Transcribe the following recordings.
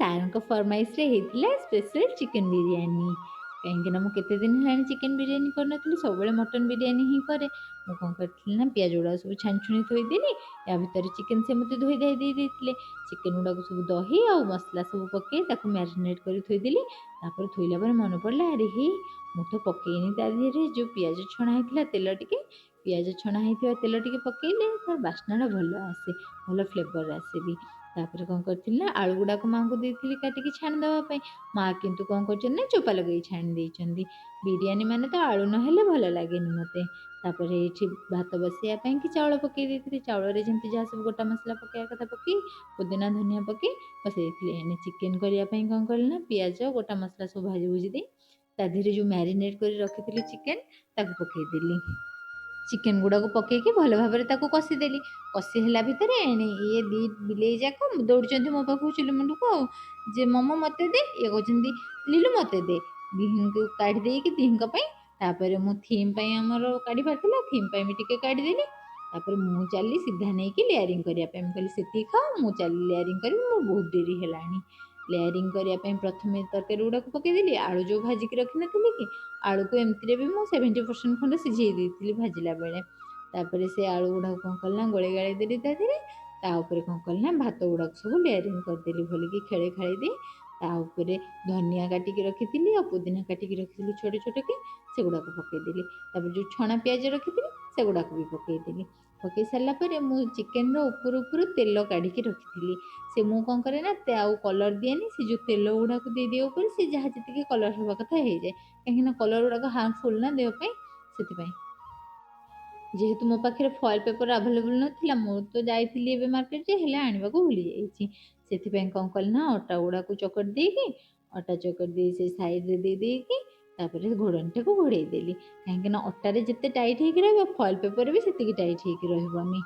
ସାର୍ଙ୍କ ଫରମାଇଶରେ ହେଇଥିଲା special chicken biryani. କାହିଁକିନା ମୁଁ କେତେ ଦିନ ହେଲାଣି ଚିକେନ୍ ବିରିୟାନୀ କରିନଥିଲି, ସବୁବେଳେ ମଟନ୍ ବିରିୟାନୀ ହିଁ କରେ। ମୁଁ କ'ଣ କରିଥିଲି ନା ପିଆଜ ଗୁଡ଼ାକ ସବୁ ଛାଣିଛୁଣି ଥୋଇଦେଲି। ୟା ଭିତରେ ଚିକେନ୍ ସେ ମୋତେ ଧୋଇ ଧାଇ ଦେଇଥିଲେ। ଚିକେନ୍ ଗୁଡ଼ାକୁ ସବୁ ଦହି ଆଉ ମସଲା ସବୁ ପକେଇ ତାକୁ ମ୍ୟାରିନେଟ୍ କରି ଥୋଇଦେଲି। ତାପରେ ଥୋଇଲା ପରେ ମନେ ପଡ଼ିଲା, ଆରେ ହେ ମୁଁ ତ ପକେଇନି ତା ଦେହରେ ଯେଉଁ ପିଆଜ ଛଣା ହେଇଥିଲା ତେଲ ଟିକେ। ପିଆଜ ଛଣା ହେଇଥିବା ତେଲ ଟିକେ ପକେଇଲେ ତାର ବାସ୍ନାଟା ଭଲ ଆସେ, ଭଲ ଫ୍ଲେଭର୍ ଆସେ ବି। ତାପରେ କ'ଣ କରିଥିଲି ନା ଆଳୁ ଗୁଡ଼ାକ ମାଆଙ୍କୁ ଦେଇଥିଲି କାଟିକି ଛାଣିଦେବା ପାଇଁ। ମାଆ କିନ୍ତୁ କ'ଣ କରିଛନ୍ତି ନା ଚୋପା ଲଗେଇ ଛାଣି ଦେଇଛନ୍ତି। ବିରିୟାନୀ ମାନେ ତ ଆଳୁ ନହେଲେ ଭଲ ଲାଗେନି ମୋତେ। ତାପରେ ଏଇଠି ଭାତ ବସାଇବା ପାଇଁକି ଚାଉଳ ପକେଇ ଦେଇଥିଲି। ଚାଉଳରେ ଯେମିତି ଯାହା ସବୁ ଗୋଟା ମସଲା ପକେଇବା କଥା ପକେଇ, ପୁଦିନା ଧନିଆ ପକେଇ ବସାଇ ଦେଇଥିଲି। ଏଣେ ଚିକେନ୍ କରିବା ପାଇଁ କ'ଣ କଲି ନା ପିଆଜ ଗୋଟା ମସଲା ସବୁ ଭାଜି ଭୁଜି ଦେଇ ତା ଦେହରେ ଯେଉଁ ମ୍ୟାରିନେଟ୍ କରି ରଖିଥିଲି ଚିକେନ୍ ତାକୁ ପକେଇଦେଲି। ଚିକେନ୍ ଗୁଡ଼ାକୁ ପକେଇକି ଭଲ ଭାବରେ ତାକୁ କଷିଦେଲି। କଷି ହେଲା ଭିତରେ ଏଣେ ଇଏ ଦୁଇ ବିଲେଇ ଯାକ ଦୌଡ଼ୁଛନ୍ତି ମୋ ପାଖକୁ ଚୁଲି ମୁଣ୍ଡକୁ ଆଉ, ଯେ ମୋମୋ ମୋତେ ଦେ, ଇଏ କହୁଛନ୍ତି ଲିଲୁ ମୋତେ ଦେ। ଦିହିଁଙ୍କୁ କାଢ଼ି ଦେଇକି ଦିହିଁଙ୍କ ପାଇଁ ତାପରେ ମୁଁ ଥିମ୍ ପାଇଁ ଆମର କାଢ଼ିବାର ଥିଲା, ଥିମ୍ ପାଇଁ ବି ଟିକେ କାଢ଼ିଦେଲି। ତାପରେ ମୁଁ ଚାଲିଲି ସିଧା ନେଇକି ଲେୟାରିଂ କରିବା ପାଇଁ। ମୁଁ କହିଲି ସେତିକି ଖାଅ, ମୁଁ ଚାଲିଲି ଲେୟାରିଂ କରିବି, ମୋର ବହୁତ ଡେରି ହେଲାଣି। ଲେୟାରିଂ କରିବା ପାଇଁ ପ୍ରଥମେ ତରକାରୀ ଗୁଡ଼ାକୁ ପକେଇଦେଲି। ଆଳୁ ଯେଉଁ ଭାଜିକି ରଖିନଥିଲି କି, ଆଳୁକୁ ଏମିତିରେ ବି ମୁଁ 70% ଖଣ୍ଡେ ସିଝେଇ ଦେଇଥିଲି ଭାଜିଲା ବେଳେ। ତାପରେ ସେ ଆଳୁ ଗୁଡ଼ାକୁ କ'ଣ କଲି ନା ଗୋଳେଇ ଗାଳେଇ ଦେଲି ତା ଦେହରେ। ତା ଉପରେ କ'ଣ କଲି ନା ଭାତ ଗୁଡ଼ାକ ସବୁ ଲେୟାରିଂ କରିଦେଲି ଭଲିକି ଖେଳେଇ ଖାଳେଇ ଦେଇ। ତା ଉପରେ ଧନିଆ କାଟିକି ରଖିଥିଲି ଆଉ ପୁଦିନା କାଟିକି ରଖିଥିଲି ଛୋଟ ଛୋଟକି, ସେଗୁଡ଼ାକୁ ପକେଇଦେଲି। ତାପରେ ଯେଉଁ ଛଣା ପିଆଜ ରଖିଥିଲି ସେଗୁଡ଼ାକୁ ବି ପକେଇଦେଲି। ପକେଇ ସାରିଲା ପରେ ମୁଁ ଚିକେନ୍ର ଉପରୁ ଉପରୁ ତେଲ କାଢ଼ିକି ରଖିଥିଲି। ସେ ମୁଁ କ'ଣ କରେ ନା ଆଉ କଲର୍ ଦିଏନି, ସେ ଯେଉଁ ତେଲ ଗୁଡ଼ାକୁ ଦେଇଦିଏ ଉପରେ, ସେ ଯାହା ଯେତିକି କଲର୍ ହେବା କଥା ହେଇଯାଏ। କାହିଁକିନା କଲର୍ ଗୁଡ଼ାକ ହାର୍ମଫୁଲ୍ ନା ଦେହ ପାଇଁ, ସେଥିପାଇଁ। ଯେହେତୁ ମୋ ପାଖରେ ଫଏଲ୍ ପେପର୍ ଆଭେଲେବୁଲ୍ ନଥିଲା, ମୁଁ ତ ଯାଇଥିଲି ଏବେ ମାର୍କେଟ ଯେ ହେଲେ ଆଣିବାକୁ ଭୁଲି ଯାଇଛି। ସେଥିପାଇଁ କ'ଣ କଲି ନା ଅଟା ଗୁଡ଼ାକୁ ଚକଟି ଦେଇକି, ଅଟା ଚକଟି ଦେଇ ସେ ସାଇଡ଼୍ରେ ଦେଇ ଦେଇକି ତାପରେ ଘୋଡ଼ଣୀଟାକୁ ଘୋଡ଼େଇ ଦେଲି। କାହିଁକିନା ଅଟାରେ ଯେତେ ଟାଇଟ୍ ହେଇକି ରହିବ ଫଏଲ୍ ପେପର୍ ବି ସେତିକି ଟାଇଟ୍ ହେଇକି ରହିବନି।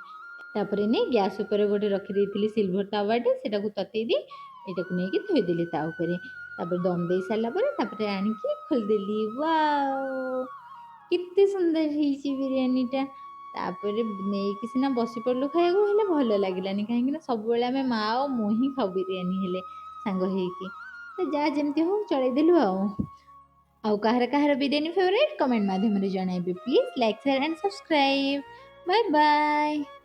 ତାପରେ ନେଇ ଗ୍ୟାସ୍ ଉପରେ ଗୋଟେ ରଖିଦେଇଥିଲି ସିଲଭର୍ ତାୱାଟେ, ସେଟାକୁ ତତେଇ ଦେଇ ଏଇଟାକୁ ନେଇକି ଥୋଇଦେଲି ତା ଉପରେ। ତାପରେ ଦମ୍ ଦେଇ ସାରିଲା ପରେ ତାପରେ ଆଣିକି ଖୋଲିଦେଲି। ୱାଓ, କେତେ ସୁନ୍ଦର ହେଇଛି ବିରିୟାନୀଟା। ତାପରେ ନେଇକି ସିନା ବସି ପଡ଼ିଲୁ ଖାଇବାକୁ, ହେଲେ ଭଲ ଲାଗିଲାନି। କାହିଁକିନା ସବୁବେଳେ ଆମେ ମା ଆଉ ମୁଁ ହିଁ ଖାଉ ବିରିୟାନୀ ହେଲେ ସାଙ୍ଗ ହେଇକି। ତ ଯାହା ଯେମିତି ହଉ ଚଳେଇଦେଲୁ ଆଉ। ଆଉ କାହାର କାହାର ବିରିୟାନୀ ଫେଭରାଇଟ୍ କମେଣ୍ଟ ମାଧ୍ୟମରେ ଜଣାଇବେ please. Like, share and subscribe. Bye bye.